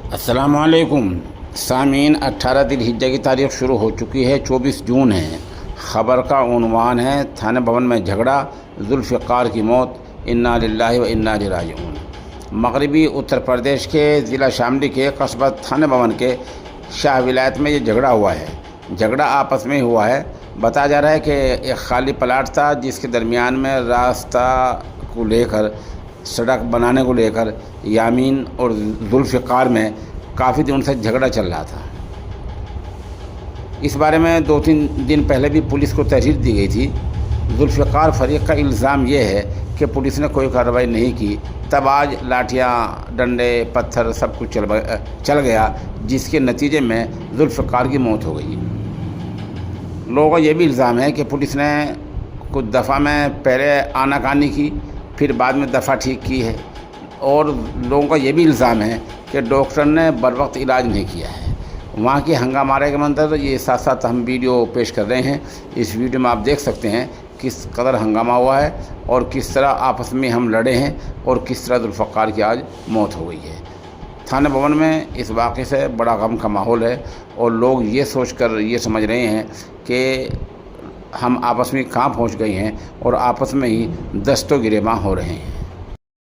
अस्सलामुअलैकुम सामीन 18 दिल-हिज्जा की तारीख शुरू हो चुकी है। 24 जून है। ख़बर का उन्वान है थाने भवन में झगड़ा, जुल्फ़िकार की मौत, इन्ना लिल्लाहि व इन्ना इलैहि राजिऊन। मगरबी उत्तर प्रदेश के ज़िला शामली के कस्बा थाने भवन के शाह विलायत में ये झगड़ा हुआ है। झगड़ा आपस में हुआ है। बताया जा रहा है कि एक खाली प्लाट था जिसके दरमियान में रास्ता को लेकर, सड़क बनाने को लेकर यामीन और जुल्फ़िकार में काफ़ी दिन से झगड़ा चल रहा था। इस बारे में 2-3 दिन पहले भी पुलिस को तहरीर दी गई थी। जुल्फ़िकार फरीक का इल्ज़ाम ये है कि पुलिस ने कोई कार्रवाई नहीं की। तब आज लाठियाँ, डंडे, पत्थर सब कुछ चल गया, जिसके नतीजे में जुल्फ़िकार की मौत हो गई। लोगों का ये भी इल्ज़ाम है कि पुलिस ने कुछ दफ़ा में पहले आनाकानी की, फिर बाद में दफ़ा ठीक की है। और लोगों का ये भी इल्ज़ाम है कि डॉक्टर ने बर वक्त इलाज नहीं किया है। वहाँ की हंगामारे के मंजर ये साथ साथ हम वीडियो पेश कर रहे हैं। इस वीडियो में आप देख सकते हैं किस कदर हंगामा हुआ है और किस तरह आपस में हम लड़े हैं और किस तरह जुल्फ़िकार की आज मौत हो गई है। थाने भवन में इस वाक़े से बड़ा गम का माहौल है और लोग ये सोचकर ये समझ रहे हैं कि हम आपस में कहाँ पहुँच गए हैं और आपस में ही दस्तों गिरेबां हो रहे हैं।